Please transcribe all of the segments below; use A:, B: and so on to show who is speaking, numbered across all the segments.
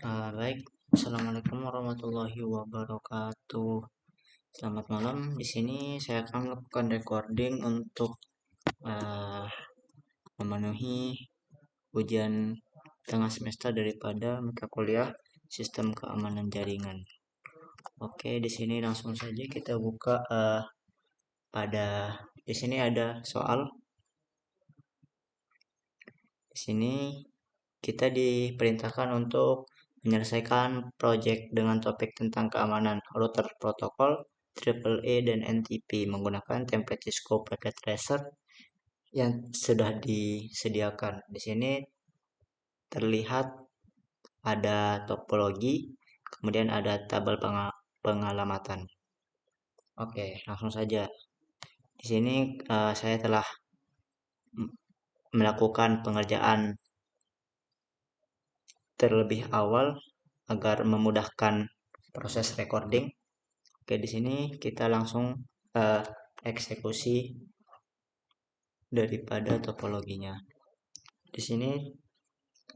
A: Baik, Assalamualaikum warahmatullahi wabarakatuh. Selamat malam. Di sini saya akan melakukan recording untuk uh, memenuhi ujian tengah semester daripada mata kuliah Sistem Keamanan Jaringan. Oke, di sini langsung saja kita buka pada di sini ada soal. Di sini kita diperintahkan untuk menyelesaikan proyek dengan topik tentang keamanan router protokol AAA dan NTP menggunakan template Cisco Packet Tracer yang sudah disediakan. Di sini terlihat ada topologi, kemudian ada tabel pengalamatan. Oke, langsung saja. Di sini saya telah melakukan pengerjaan terlebih awal agar memudahkan proses recording. Oke, di sini kita langsung eksekusi daripada topologinya. Di sini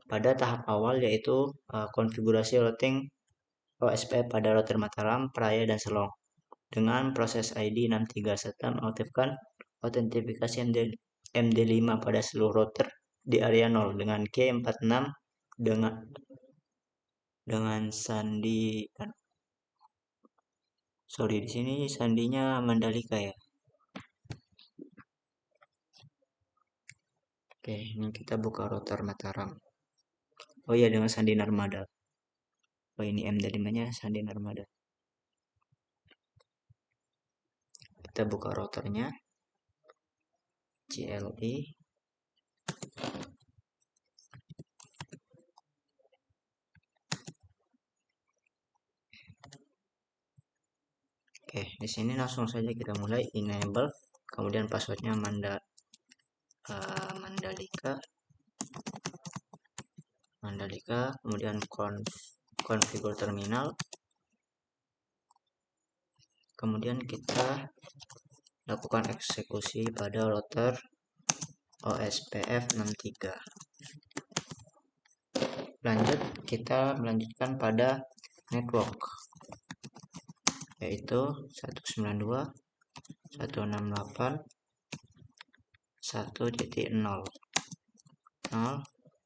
A: pada tahap awal yaitu konfigurasi routing OSP pada router Mataram, Praya, dan Selong dengan proses ID 63 serta mengaktifkan autentifikasi MD5 pada seluruh router di area 0 dengan K46 dengan sandi di sini sandinya Mandalika ya. Oke, ini kita buka router Mataram. Oh iya, dengan sandi Narmada. Oh, ini MD5-nya sandi Narmada. Kita buka routernya. CLI. Oke, di sini langsung saja kita mulai enable, kemudian passwordnya Mandalika, kemudian configure terminal, kemudian kita lakukan eksekusi pada router OSPF63. Lanjut, kita melanjutkan pada network yaitu 192.168.1.0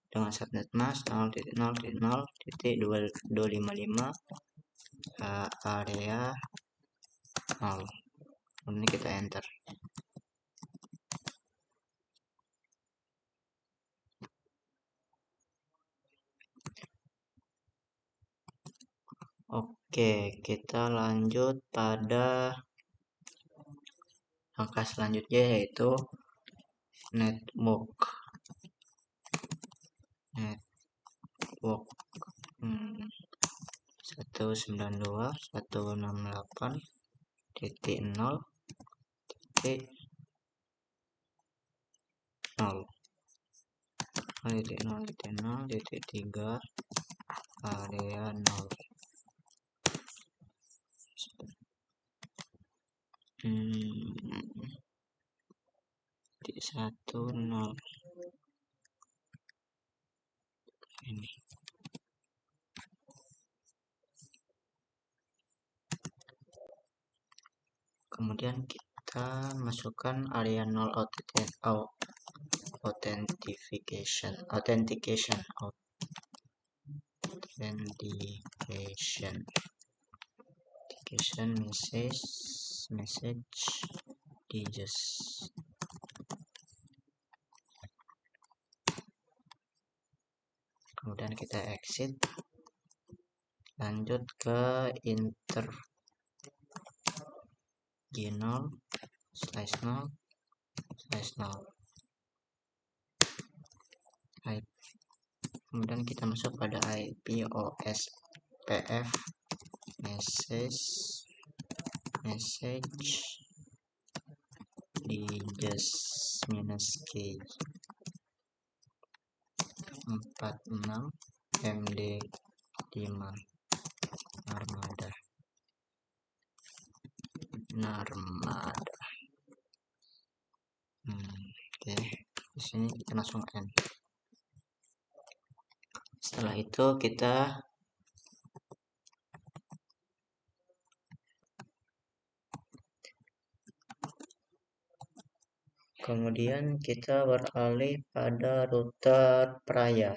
A: dengan subnet mask 0.0.0.255 area 0. Ini kita enter. Oke, kita lanjut pada langkah selanjutnya yaitu network 192.168.0.0.0.3 area 0. 10 ini. Kemudian kita masukkan area 0 authentication message digits. Kemudian kita exit, lanjut ke G0/0/0. Kemudian kita masuk pada IP OSPF message digits -k 46 MD5 Narmada. Oke, di sini kita langsung end. Setelah itu kita Kemudian kita beralih pada router Praya.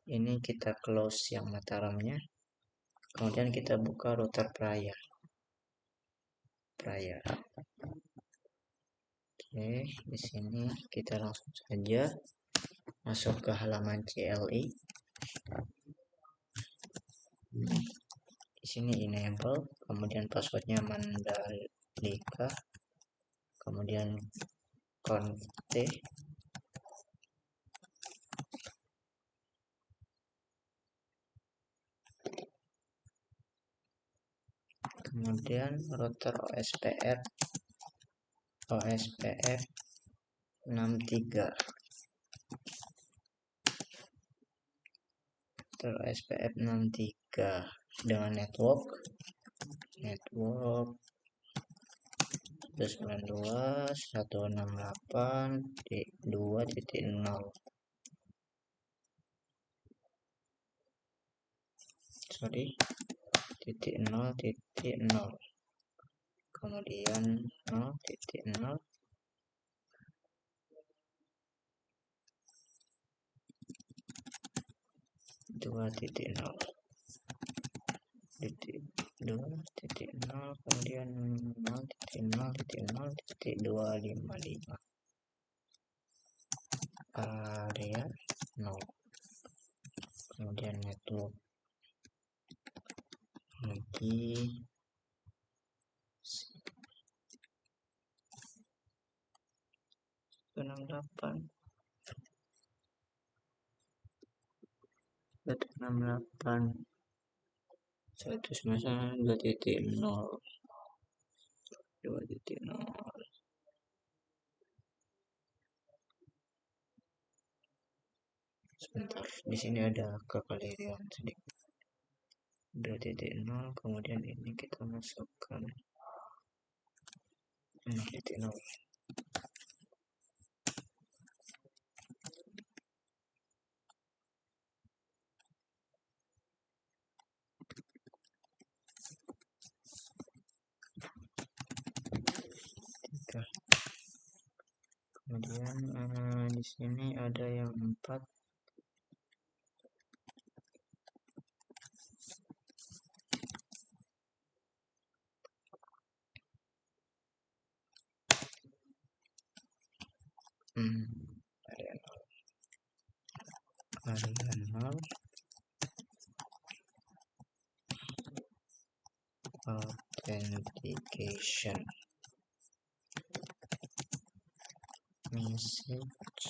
A: Ini kita close yang Mataramnya. Kemudian kita buka router Praya. Oke, di sini kita langsung saja masuk ke halaman CLI. Di sini enable, kemudian passwordnya Mandalika, kemudian conft, kemudian router OSPF 63, router OSPF 63 dengan network 192.168.2.0, titik 0.0, kemudian 0.0, dua titik nol, kemudian 0.0.0.255 area 0, kemudian network lagi 168 2.0, sebentar, di sini ada kekeliruan sedikit. 2.0, kemudian ini kita masukkan 0.0. Kemudian di sini ada yang 4, area 0, authentication message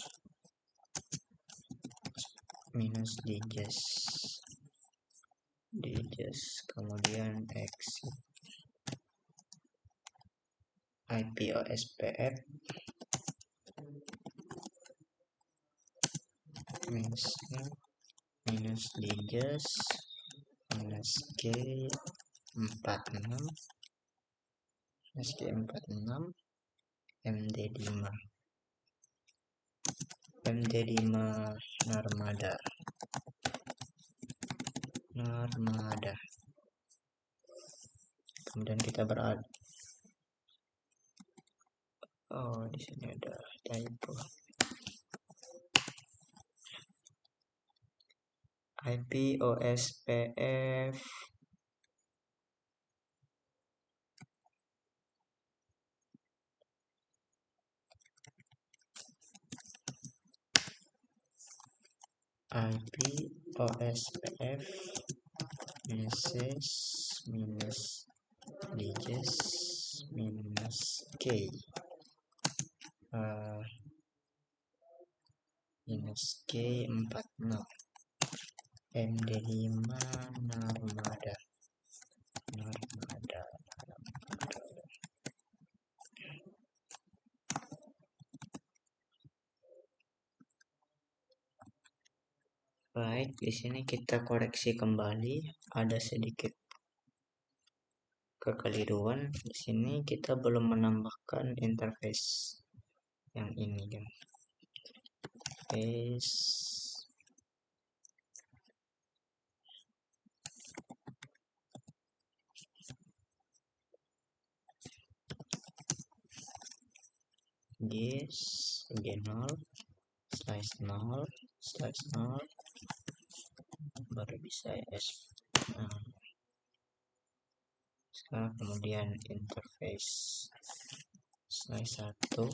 A: -digest, kemudian exit IP OSPF -digest -G46 MD5 Narmada. Kemudian kita beralih. Di sini ada typo. IP OSPF message -digest -K -K46 MD5 Narmada. Baik, di sini kita koreksi kembali, ada sedikit kekeliruan. Di sini kita belum menambahkan interface yang ini kan. gis g0 slice 0 slice 0 baru bisa s. Sekarang kemudian interface slice 1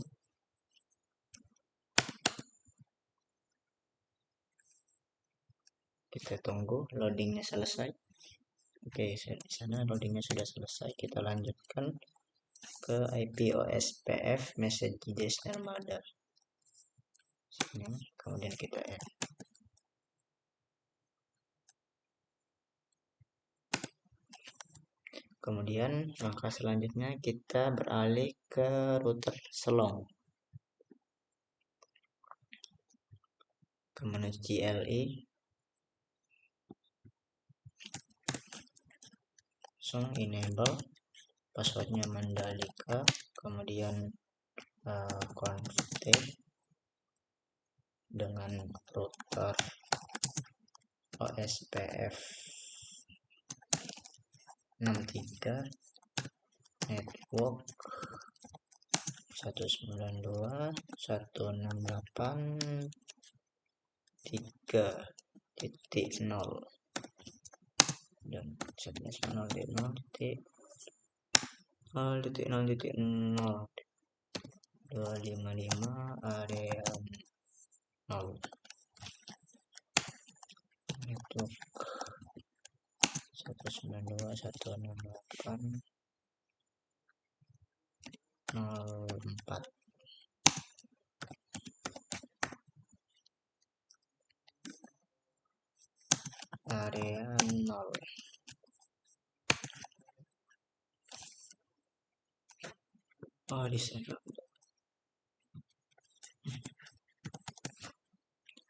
A: kita tunggu loadingnya selesai. Oke, di sana loadingnya sudah selesai. Kita lanjutkan ke IP OSPF message JS Armada. Sini, kemudian kita add. Kemudian langkah selanjutnya kita beralih ke router Selong. Ke menu CLI. Langsung enable passwordnya Mandalika, kemudian config dengan router OSPF 63 network 192.168.3.0 dan 11.0.0.0.0.255 area 0 network 192.168.04 area 0. Oh, di sana.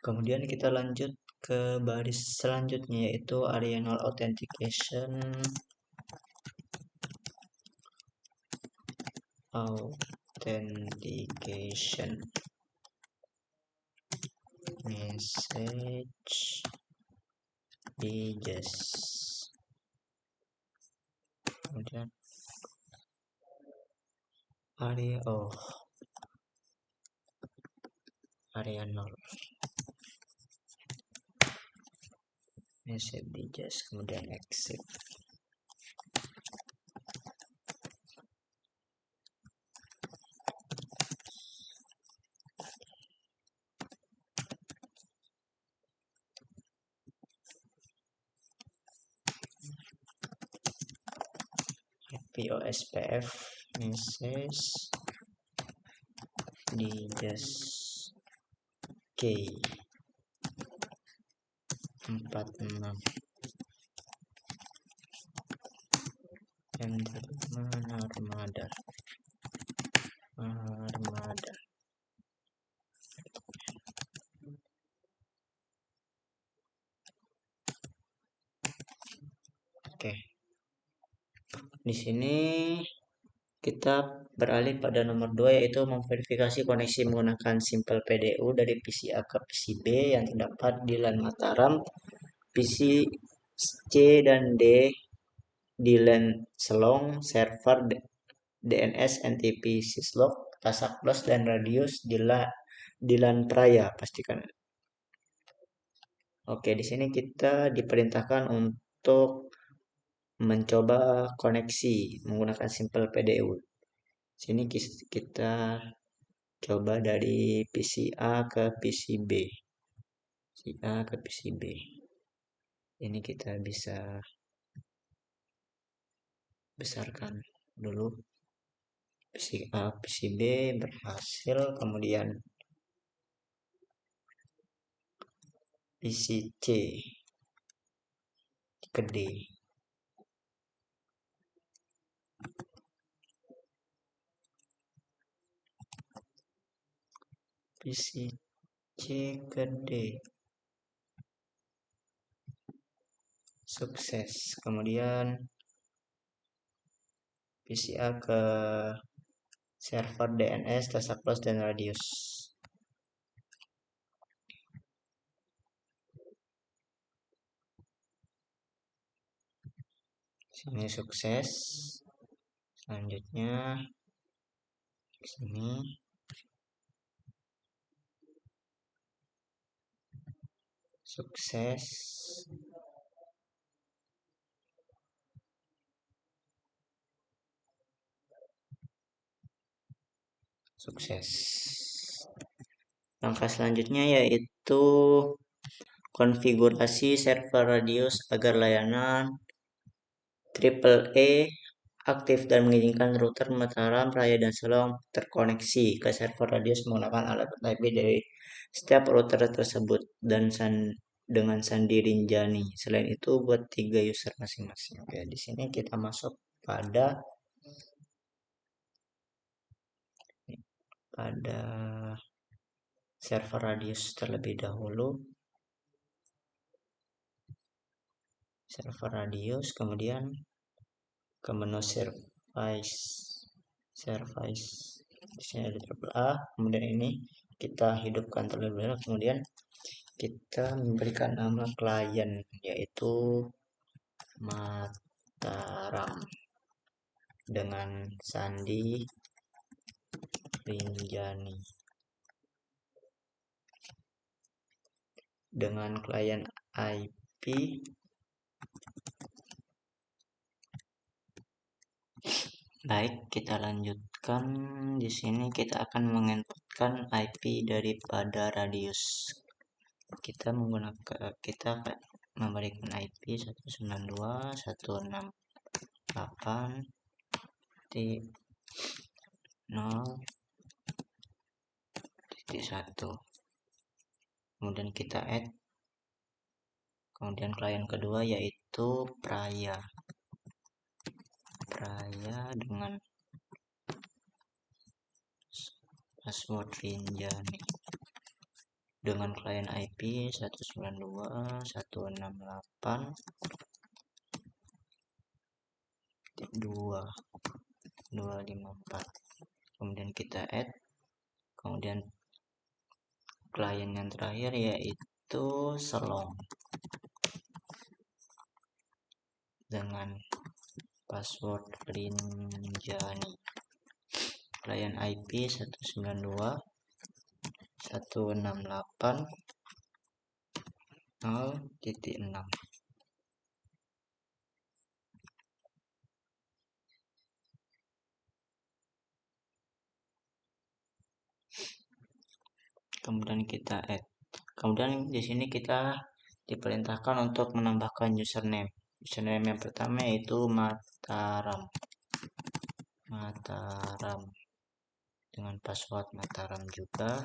A: Kemudian kita lanjut ke baris selanjutnya, yaitu area 0 authentication message pages. Kemudian area 0 message pages, kemudian exit. POSPF message pages K 46 yang mana armada. Oke. Di sini kita beralih pada nomor 2, yaitu memverifikasi koneksi menggunakan Simple PDU dari PC A ke PC B yang terdapat di LAN Mataram, PC C dan D di LAN Selong, server DNS, NTP, Syslog, Tasak Plus dan Radius di LAN Praya. Pastikan. Oke, di sini kita diperintahkan untuk mencoba koneksi menggunakan Simple PDU. Sini kita coba dari PC A ke PC B. PC A ke PC B. Ini kita bisa besarkan dulu. PC A, PC B berhasil, kemudian PC C ke D. PC C ke D. Sukses. Kemudian PC A ke server DNS, Tasak Plus dan Radius. Sini sukses. Selanjutnya sini sukses, sukses. Langkah selanjutnya yaitu konfigurasi server radius agar layanan AAA aktif dan mengizinkan router Mataram, Raya, dan Selong terkoneksi ke server radius menggunakan alat IP dari setiap router tersebut dan dengan sandi Rinjani. Selain itu buat 3 user masing-masing. Oke, di sini kita masuk pada server radius terlebih dahulu. Server radius, kemudian ke menu service di sini ada AAA, kemudian ini kita hidupkan terlebih dahulu, kemudian kita memberikan nama klien yaitu Mataram dengan sandi Rinjani. Dengan klien IP baik, kita lanjutkan. Di sini kita akan menginputkan IP daripada radius. Kita memberikan IP 192.168.0.1. Kemudian kita add, kemudian klien kedua yaitu Praya dengan password Rinjani dengan klien IP 192.168.254. kemudian kita add, kemudian klien yang terakhir yaitu Selong dengan password Rinjani, klien IP 192.168.0.6. Kemudian kita add. Kemudian di sini kita diperintahkan untuk menambahkan username. Username yang pertama yaitu Mataram dengan password Mataram juga.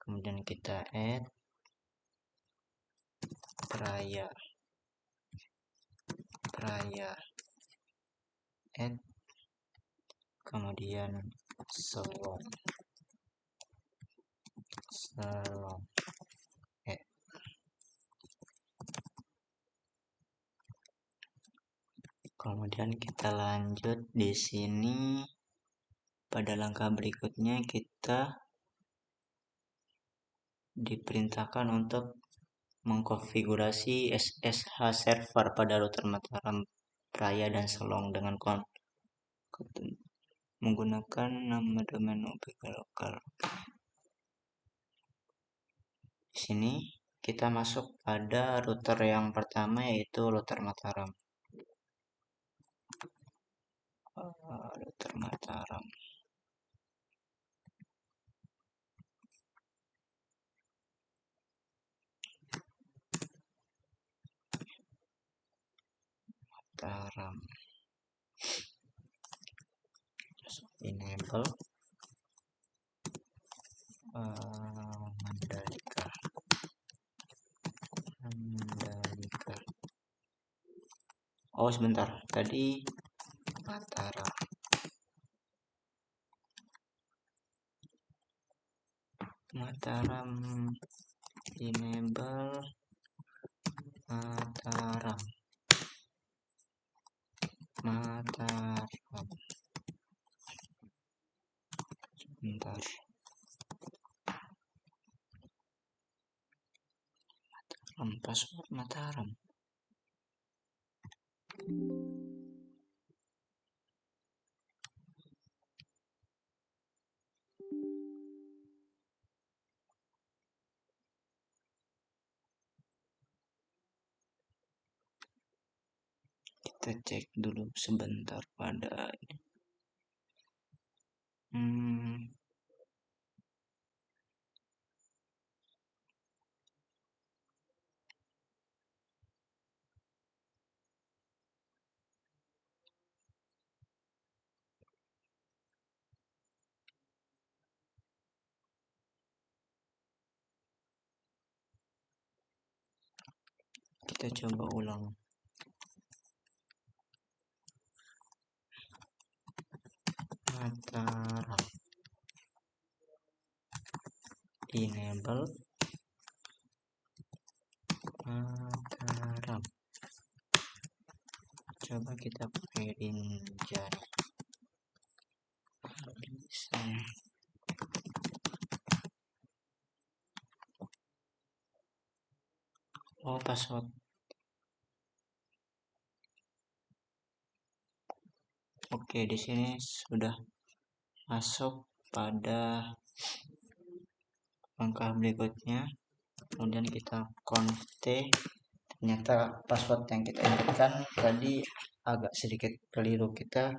A: Kemudian kita add Praya add, kemudian Selong add. Kemudian kita lanjut. Di sini pada langkah berikutnya kita diperintahkan untuk mengkonfigurasi SSH server pada router Mataram, Praya, dan Selong dengan menggunakan nama domain UPK lokal. Di sini kita masuk pada router yang pertama yaitu router Mataram. Enable Mandalika. Oh sebentar, tadi Mataram enable Mataram. Sebentar. Password Mataram. Kita cek dulu sebentar pada kita coba ulang. Mataram enable Mataram. Coba kita pakai Rinjani. Bisa. Oh, password. Oke, di sini sudah masuk pada langkah berikutnya. Kemudian kita conft. Ternyata password yang kita inputkan tadi agak sedikit keliru. Kita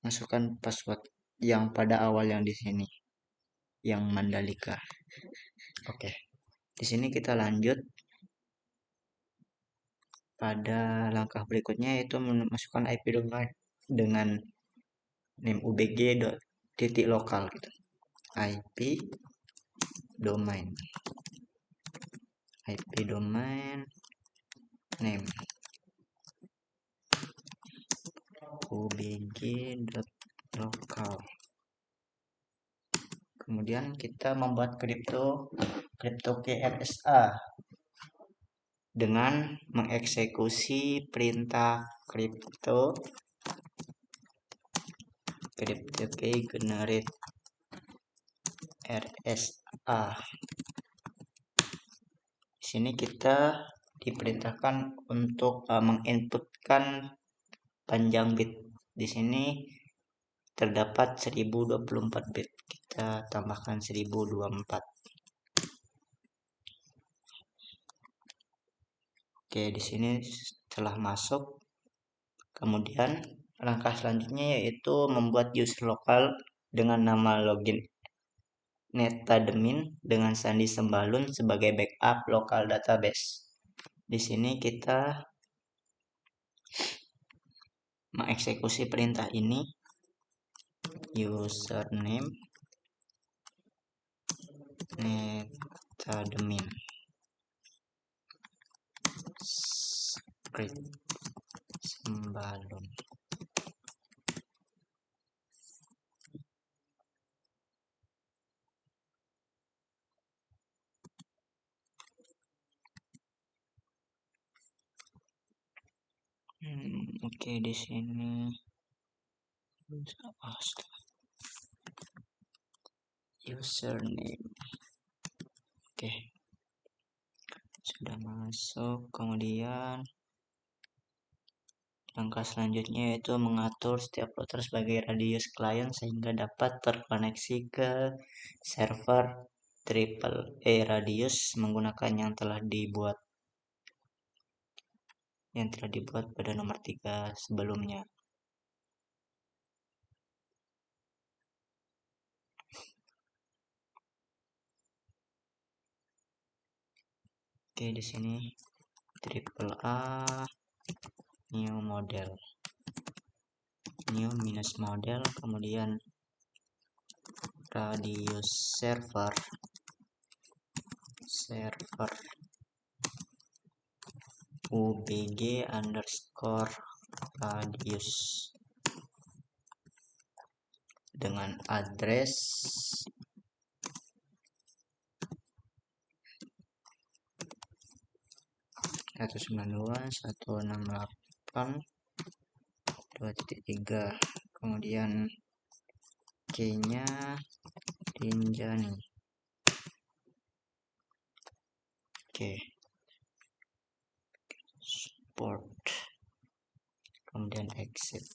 A: masukkan password yang pada awal yang di sini, yang Mandalika. Oke, di sini kita lanjut pada langkah berikutnya, yaitu memasukkan IP domain dengan name ubg.lokal gitu. IP domain name ubg.lokal. Kemudian kita membuat cryptokey RSA dengan mengeksekusi perintah cryptokey generate RSA. Di sini kita diperintahkan untuk menginputkan panjang bit. Di sini terdapat 1024 bit. Kita tambahkan 1024. Oke, di sini telah masuk. Kemudian langkah selanjutnya yaitu membuat user lokal dengan nama login netadmin dengan sandi sembalun sebagai backup lokal database. Di sini kita mengeksekusi perintah ini, username netadmin script sembalun. Oke, di sini username. Oke, sudah masuk. Kemudian langkah selanjutnya yaitu mengatur setiap router sebagai radius klien sehingga dapat terkoneksi ke server AAA radius menggunakan yang telah dibuat pada nomor 3 sebelumnya. Oke, di sini AAA new model, kemudian radius server ubg_radius dengan address 192.168.2.3, kemudian key-nya Rinjani. Oke, support, kemudian exit.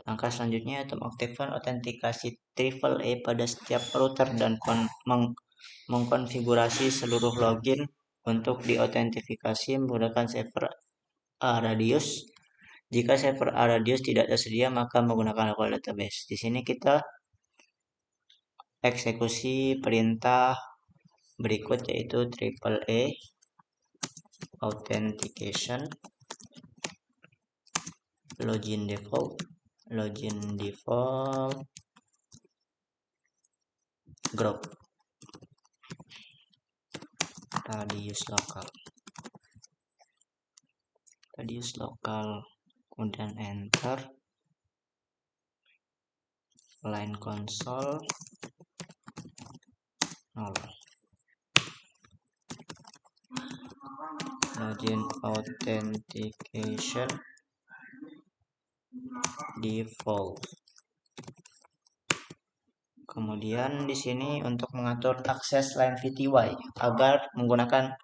A: Langkah selanjutnya yaitu mengaktifkan autentikasi AAA pada setiap router dan mengkonfigurasi seluruh login untuk diautentifikasi menggunakan server radius Jika server Aradius tidak tersedia, maka menggunakan local database. Di sini kita eksekusi perintah berikut, yaitu AAA authentication login default group radius lokal, kemudian enter, line console 0, login authentication default. Kemudian di sini untuk mengatur akses line VTY agar menggunakan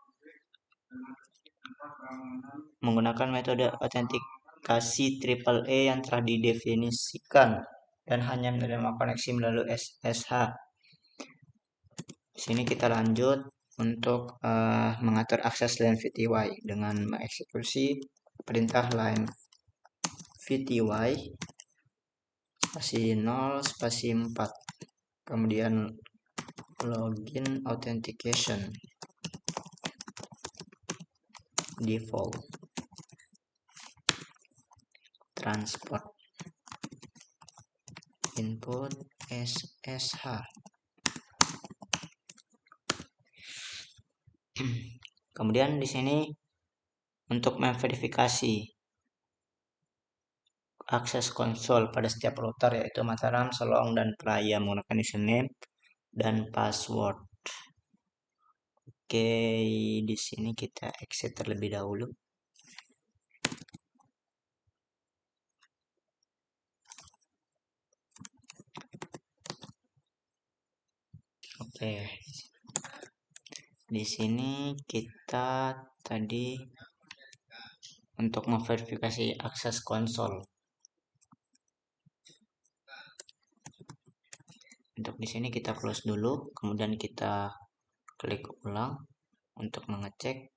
A: metode autentikasi AAA yang telah didefinisikan dan hanya menerima koneksi melalui SSH. Di sini kita lanjut untuk mengatur akses line VTY dengan mengeksekusi perintah line VTY spasi 0 spasi 4, kemudian login authentication default transport input SSH. Kemudian di sini untuk memverifikasi akses konsol pada setiap router, yaitu Mataram, Selong, dan Praya menggunakan username dan password. Oke, di sini kita exit terlebih dahulu. Oke. Di sini kita tadi untuk memverifikasi akses konsol. Untuk di sini kita close dulu, kemudian kita klik ulang untuk mengecek.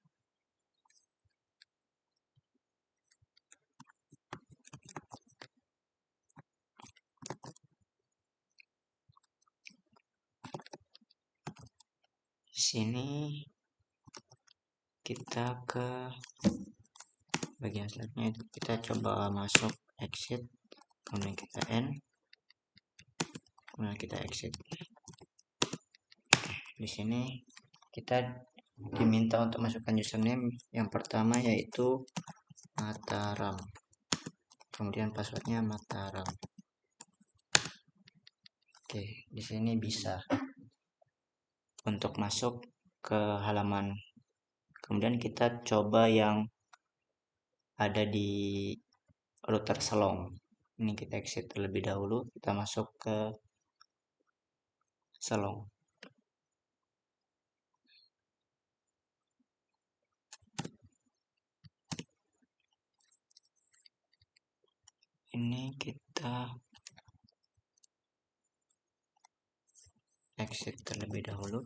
A: Di sini kita ke bagian selanjutnya, itu kita coba masuk exit, kemudian kita end, kemudian kita exit. Di sini kita diminta untuk masukkan username yang pertama, yaitu Mataram, kemudian passwordnya Mataram. Oke, di sini bisa untuk masuk ke halaman. Kemudian kita coba yang ada di router Selong. Ini kita exit terlebih dahulu, kita masuk ke Selong. Ini kita exit terlebih dahulu.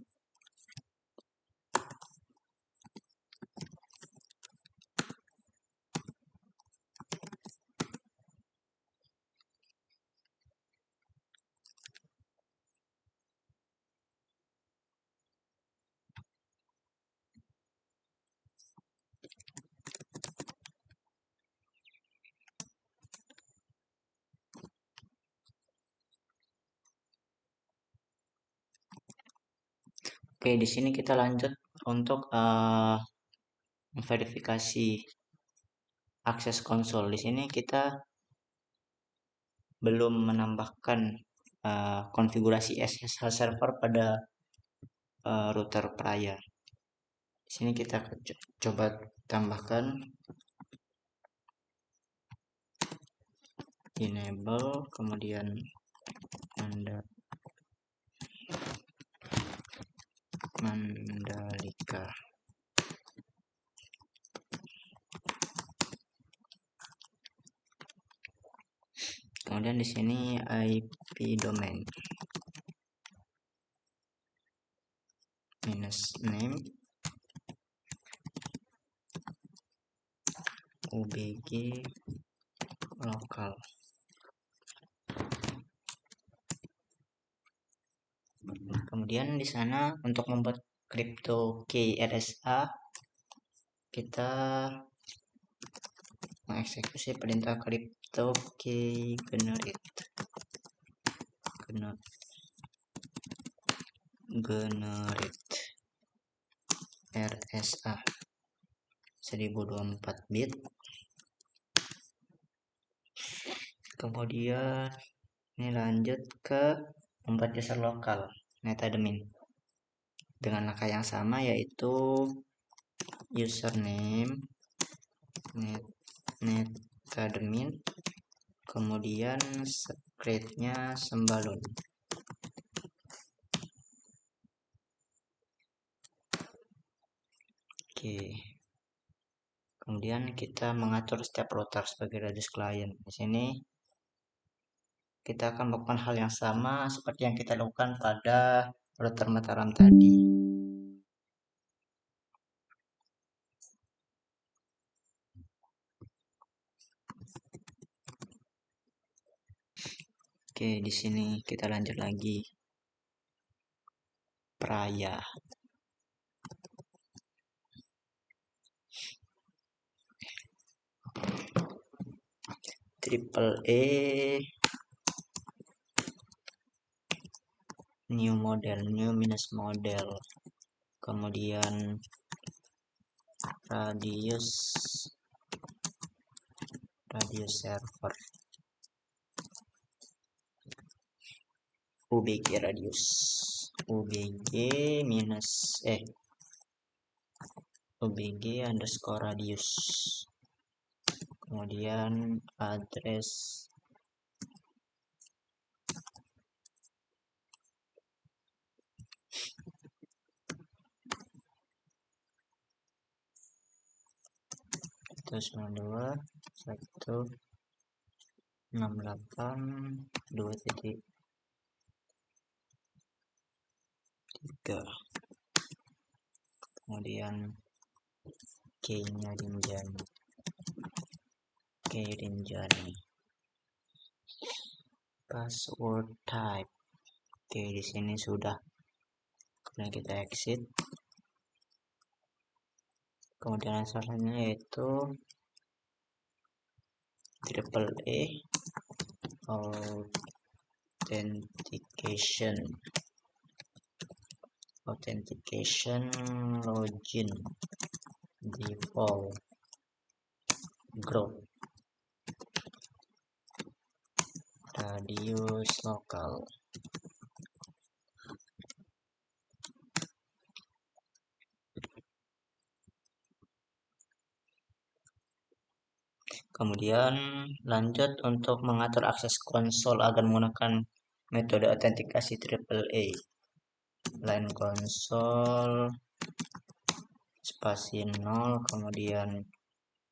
A: Oke, di sini kita lanjut untuk memverifikasi akses konsol. Di sini kita belum menambahkan konfigurasi SSH server pada router Praya. Di sini kita coba tambahkan enable, kemudian Mandalika. Kemudian di sini IP domain -name ubg lokal. Kemudian di sana untuk membuat crypto key RSA kita mengeksekusi perintah crypto key generate RSA 1024 bit. Kemudian ini lanjut ke membuat user lokal metadmin dengan langkah yang sama, yaitu username metadmin, kemudian secretnya sembalun. Oke. Kemudian kita mengatur setiap router sebagai radius client. Di sini kita akan melakukan hal yang sama seperti yang kita lakukan pada router Mataram tadi. Oke, di sini kita lanjut lagi. Praya. Triple E new minus model, kemudian radius server, UBG radius, UBG underscore radius, kemudian address itu 92.168.2.3, kemudian key-nya Rinjani, password type. Oke, di sini sudah. Kemudian kita exit. Kemudian selanjutnya yaitu triple E authentication login default group radius lokal. Kemudian lanjut untuk mengatur akses konsol agar menggunakan metode autentikasi triple A. Line konsol spasi 0, kemudian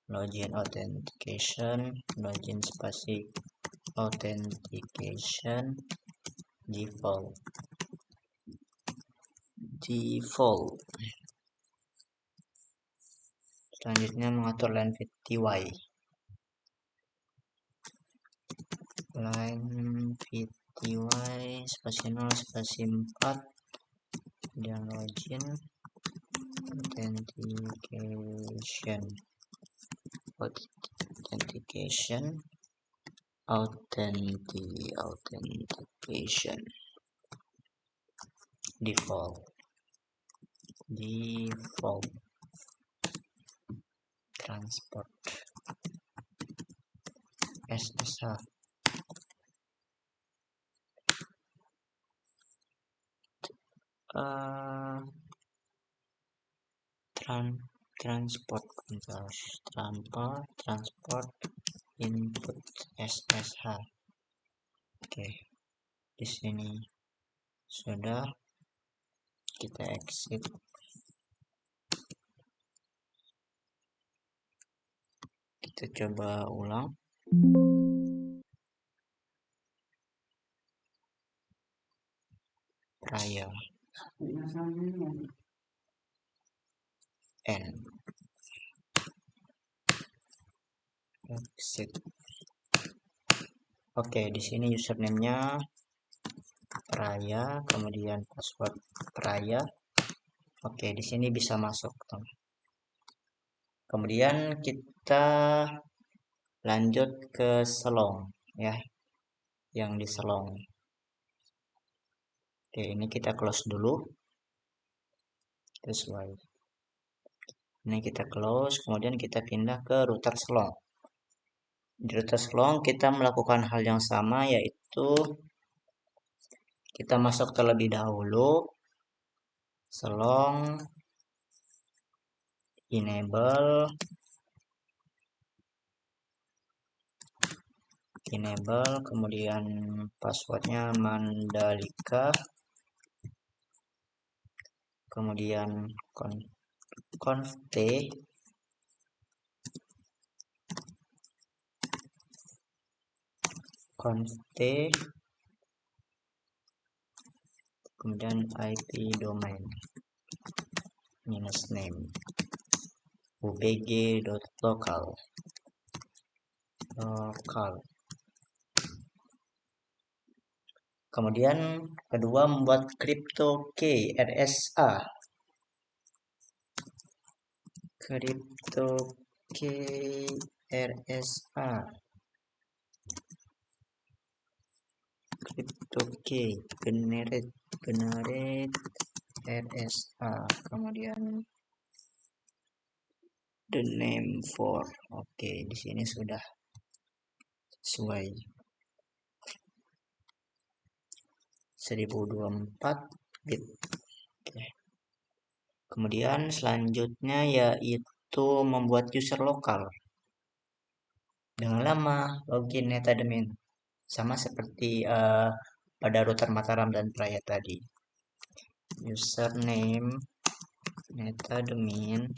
A: login authentication, login spasi authentication default. Selanjutnya mengatur line VTY. Line VTY spasi 0 spasi 4 dan login authentication default transport SSH transport input SSH. Oke, di sini sudah. Kita exit. Kita coba ulang. Praya N exit. Oke, di sini username-nya Raya, kemudian password Raya. Oke, di sini bisa masuk, teman. Kemudian kita lanjut ke Selong, ya, yang di Selong. Oke, ini kita close dulu. Sesuai. Ini kita close, kemudian kita pindah ke router Selong. Di router Selong kita melakukan hal yang sama, yaitu kita masuk terlebih dahulu Selong enable, kemudian passwordnya Mandalika, kemudian conft kemudian IP domain minus name ubg.local. Kemudian kedua membuat crypto key RSA. Crypto key RSA. Crypto key generate RSA. Kemudian the name for. Oke, di sini sudah sesuai. 1024 bit. Oke. Kemudian selanjutnya yaitu membuat user lokal dengan nama login netadmin, sama seperti pada router Mataram dan Praya tadi. Username netadmin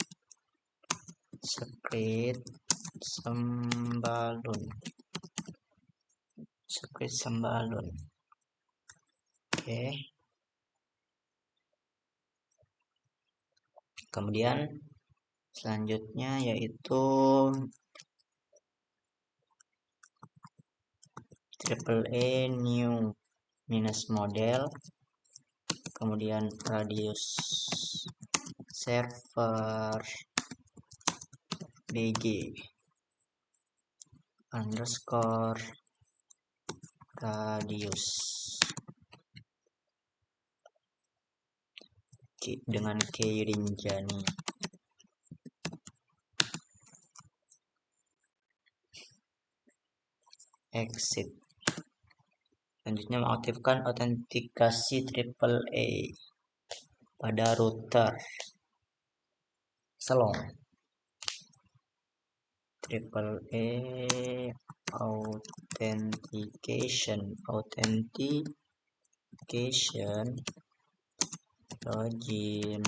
A: script sembalun. Oke. Kemudian selanjutnya yaitu AAA new minus model, kemudian radius server bg underscore radius dengan key Rinjani. Exit. Selanjutnya mengaktifkan autentikasi AAA pada router Selong. AAA authentication login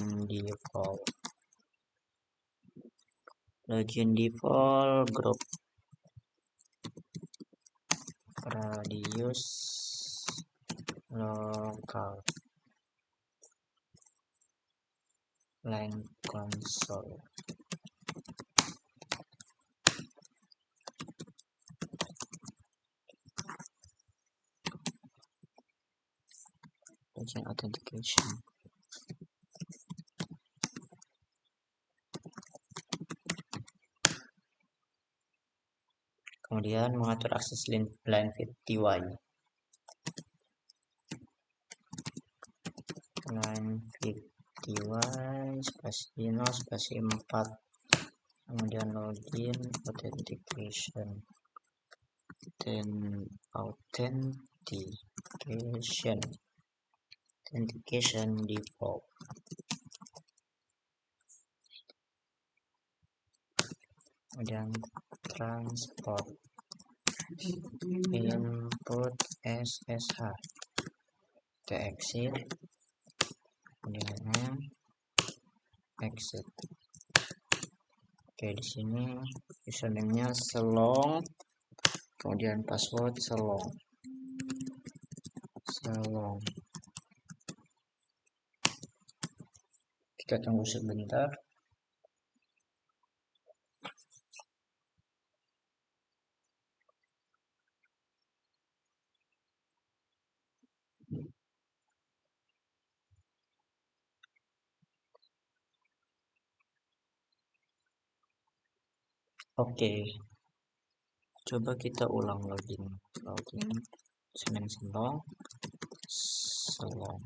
A: default group radius local line console. Login authentication. Kemudian mengatur akses line fit TY. Line fit TY spasi 0 spasi 4. Kemudian login authentication default. Kemudian transport input SSH. Kita exit, kemudian exit. Oke, di sini username-nya Selong, kemudian password Selong. Kita tunggu sebentar. Oke, coba kita ulang login. Login Semen Sintong. Salam.